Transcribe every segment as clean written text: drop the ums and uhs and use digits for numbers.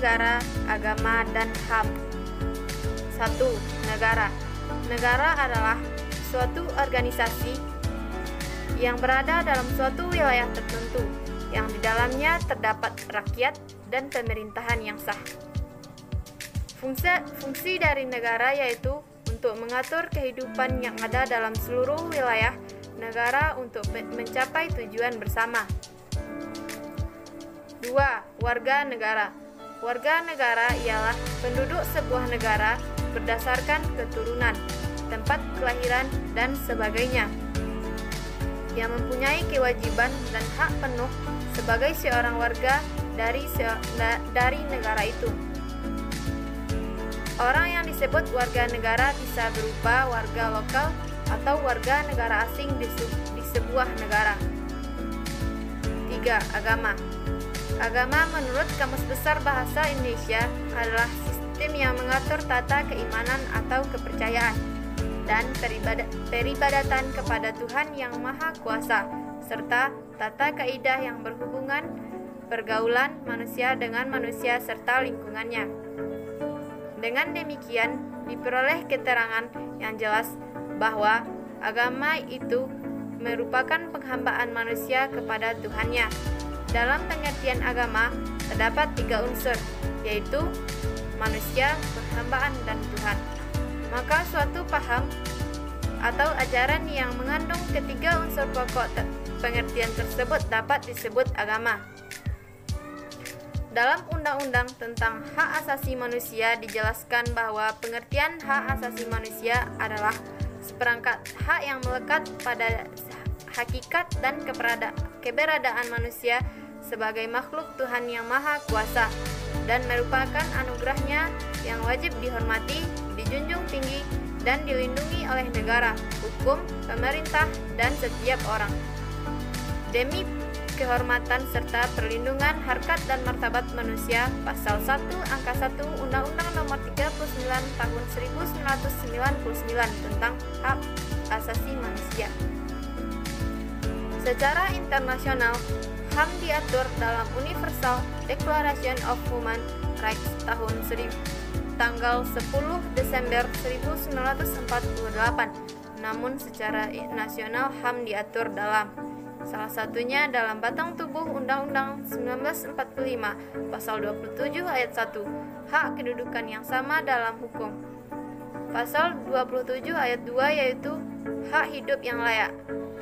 negara, agama, dan HAM. 1. Negara. Negara adalah suatu organisasi yang berada dalam suatu wilayah tertentu, yang di dalamnya terdapat rakyat dan pemerintahan yang sah. Fungsi dari negara yaitu untuk mengatur kehidupan yang ada dalam seluruh wilayah negara untuk mencapai tujuan bersama. 2. Warga negara. Warga negara ialah penduduk sebuah negara berdasarkan keturunan, tempat kelahiran, dan sebagainya, yang mempunyai kewajiban dan hak penuh sebagai seorang warga dari negara itu. Orang yang disebut warga negara bisa berupa warga lokal atau warga negara asing di sebuah negara. 3. Agama. Agama menurut Kamus Besar Bahasa Indonesia adalah sistem yang mengatur tata keimanan atau kepercayaan dan peribadatan kepada Tuhan yang Maha Kuasa, serta tata kaidah yang berhubungan pergaulan manusia dengan manusia serta lingkungannya. Dengan demikian, diperoleh keterangan yang jelas bahwa agama itu merupakan penghambaan manusia kepada Tuhannya. Dalam pengertian agama, terdapat 3 unsur, yaitu manusia, penghambaan, dan Tuhan. Maka suatu paham atau ajaran yang mengandung ketiga unsur pokok pengertian tersebut dapat disebut agama. Dalam Undang-Undang tentang Hak Asasi Manusia dijelaskan bahwa pengertian hak asasi manusia adalah seperangkat hak yang melekat pada hakikat dan keberadaan manusia sebagai makhluk Tuhan yang Maha Kuasa, dan merupakan anugerahnya yang wajib dihormati, dijunjung tinggi, dan dilindungi oleh negara, hukum, pemerintah, dan setiap orang. Demi kehormatan serta perlindungan harkat dan martabat manusia, Pasal 1 Angka 1 Undang-Undang Nomor 39 Tahun 1999 tentang Hak Asasi Manusia. Secara internasional, HAM diatur dalam Universal Declaration of Human Rights tanggal 10 Desember 1948. Namun secara nasional HAM diatur dalam salah satunya dalam Batang Tubuh Undang-Undang 1945 Pasal 27 ayat 1, hak kedudukan yang sama dalam hukum. Pasal 27 ayat 2 yaitu hak hidup yang layak.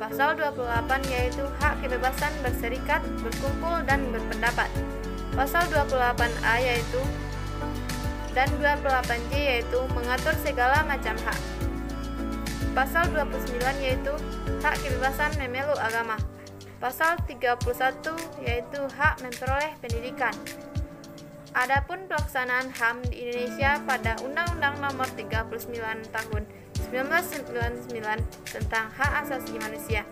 Pasal 28 yaitu hak kebebasan berserikat, berkumpul, dan berpendapat. Pasal 28A yaitu dan 28J yaitu mengatur segala macam hak. Pasal 29 yaitu hak kebebasan memeluk agama. Pasal 31 yaitu hak memperoleh pendidikan. Adapun pelaksanaan HAM di Indonesia pada Undang-Undang Nomor 39 Tahun 1999 tentang Hak Asasi Manusia,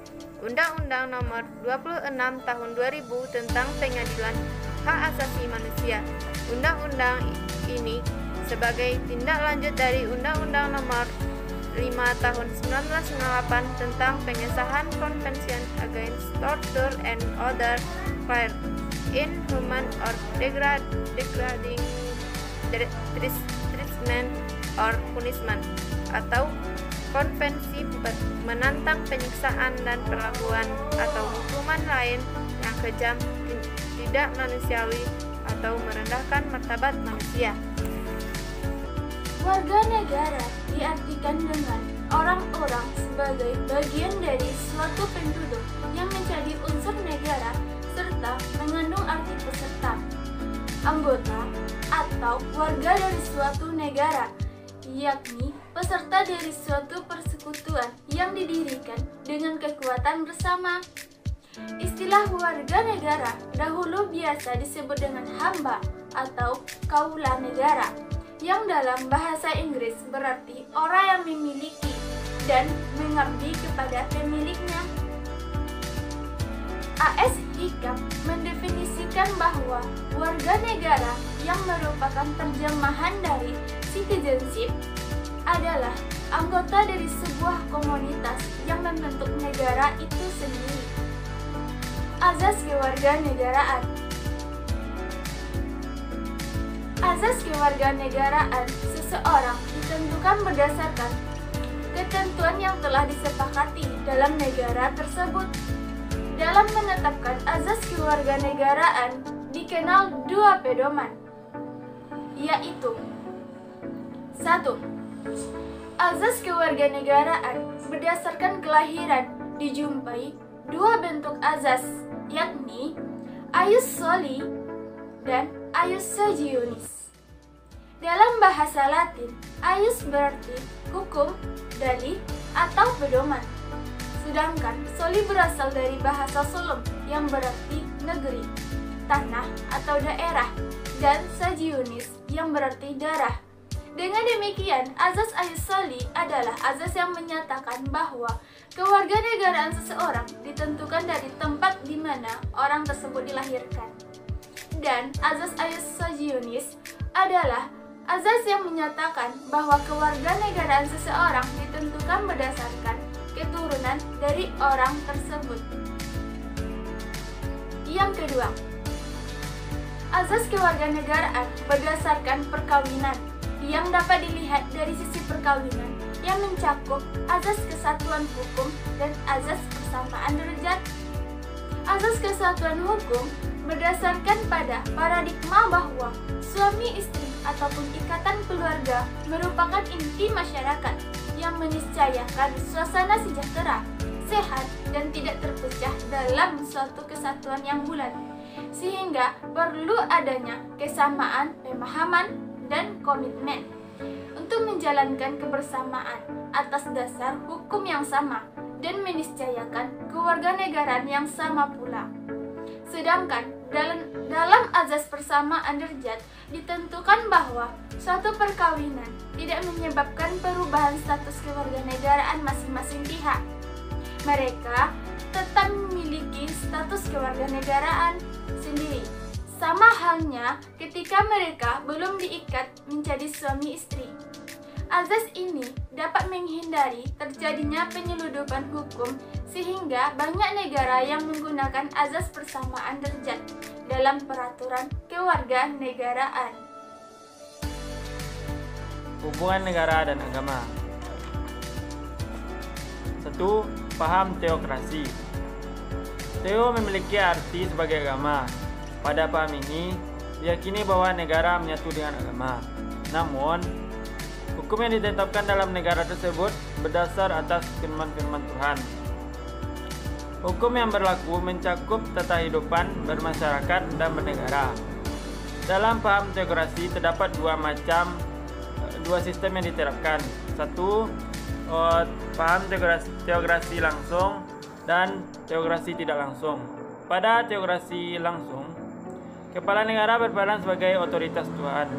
Undang-Undang Nomor 26 Tahun 2000 tentang Pengadilan Hak Asasi Manusia. Undang-undang ini sebagai tindak lanjut dari Undang-Undang Nomor 5 Tahun 1998 tentang pengesahan Convention Against Torture and Other Cruel, Inhuman or Degrading Treatment or Punishment, atau Konvensi menantang penyiksaan dan perlakuan atau hukuman lain yang kejam, tidak manusiawi, atau merendahkan martabat manusia. Warga negara diartikan dengan orang-orang sebagai bagian dari suatu penduduk yang menjadi unsur negara serta mengandung arti peserta, anggota, atau warga dari suatu negara, yakni peserta dari suatu persekutuan yang didirikan dengan kekuatan bersama. Istilah warga negara dahulu biasa disebut dengan hamba atau kaula negara, yang dalam bahasa Inggris berarti orang yang memiliki dan mengabdi kepada pemiliknya. A.S. Hikam mendefinisikan bahwa warga negara yang merupakan terjemahan dari citizenship adalah anggota dari sebuah komunitas yang membentuk negara itu sendiri. Azas kewarganegaraan. Azas kewarganegaraan seseorang ditentukan berdasarkan ketentuan yang telah disepakati dalam negara tersebut. Dalam menetapkan azas kewarganegaraan dikenal dua pedoman, yaitu 1. Azas kewarganegaraan berdasarkan kelahiran dijumpai dua bentuk azas, yakni Aius Soli dan Aius Sagionis. Dalam bahasa Latin, Aius berarti hukum, dalih, atau pedoman. Sedangkan Soli berasal dari bahasa Solom yang berarti negeri, tanah, atau daerah, dan Sagionis yang berarti darah. Dengan demikian, azas Aius Soli adalah azas yang menyatakan bahwa kewarganegaraan seseorang ditentukan dari tempat di mana orang tersebut dilahirkan. Dan azas Aius Sagionis adalah azas yang menyatakan bahwa kewarganegaraan seseorang ditentukan berdasarkan keturunan dari orang tersebut. Yang kedua, azas kewarganegaraan berdasarkan perkawinan yang dapat dilihat dari sisi perkawinan yang mencakup azas kesatuan hukum dan azas persamaan derajat. Azas kesatuan hukum berdasarkan pada paradigma bahwa suami istri ataupun ikatan keluarga merupakan inti masyarakat yang meniscayakan suasana sejahtera, sehat, dan tidak terpecah dalam suatu kesatuan yang bulat, sehingga perlu adanya kesamaan pemahaman dan komitmen untuk menjalankan kebersamaan atas dasar hukum yang sama dan meniscayakan kewarganegaraan yang sama pula. Sedangkan dalam azas persamaan derajat ditentukan bahwa suatu perkawinan tidak menyebabkan perubahan status kewarganegaraan masing-masing pihak. Mereka tetap memiliki status kewarganegaraan sendiri. Sama halnya ketika mereka belum diikat menjadi suami istri. Azas ini dapat menghindari terjadinya penyeludupan hukum sehingga banyak negara yang menggunakan azas persamaan derajat dalam peraturan kewarganegaraan. Hubungan negara dan agama. 1. Paham teokrasi. Teo memiliki arti sebagai agama. Pada paham ini, diyakini bahwa negara menyatu dengan agama. Namun, hukum yang ditetapkan dalam negara tersebut berdasar atas firman-firman Tuhan. Hukum yang berlaku mencakup tata kehidupan bermasyarakat dan bernegara. Dalam paham teokrasi terdapat dua sistem yang diterapkan. 1. Paham teokrasi langsung dan teokrasi tidak langsung. Pada teokrasi langsung, kepala negara berperan sebagai otoritas Tuhan.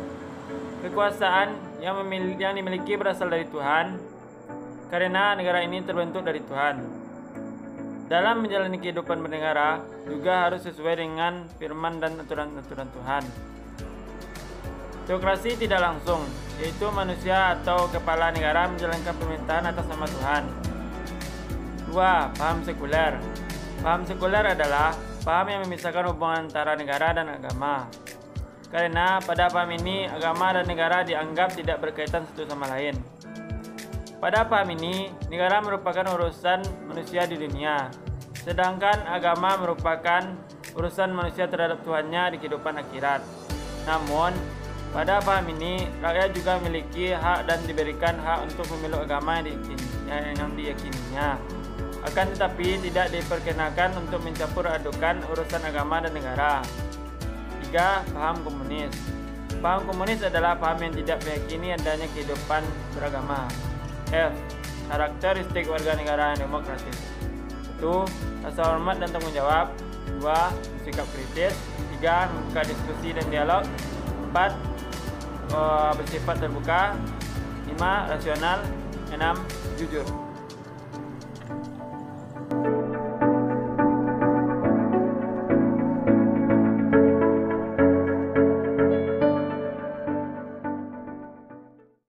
Kekuasaan yang dimiliki berasal dari Tuhan, karena negara ini terbentuk dari Tuhan. Dalam menjalani kehidupan bernegara, juga harus sesuai dengan firman dan aturan-aturan Tuhan. Teokrasi tidak langsung, yaitu manusia atau kepala negara menjalankan pemerintahan atas nama Tuhan. 2. Paham sekuler. Paham sekuler adalah paham yang memisahkan hubungan antara negara dan agama. Karena pada paham ini, agama dan negara dianggap tidak berkaitan satu sama lain. Pada paham ini, negara merupakan urusan manusia di dunia, sedangkan agama merupakan urusan manusia terhadap Tuhannya di kehidupan akhirat. Namun, pada paham ini, rakyat juga memiliki hak dan diberikan hak untuk memeluk agama yang diyakininya. Akan tetapi, tidak diperkenakan untuk mencampur adukan urusan agama dan negara. 3. Paham komunis. Paham komunis adalah paham yang tidak meyakini adanya kehidupan beragama. F. Karakteristik warga negara yang demokratis. 1. Rasa hormat dan tanggung jawab. 2. Sikap kritis. 3. Membuka diskusi dan dialog. 4. Bersifat terbuka. 5. Rasional. 6. Jujur.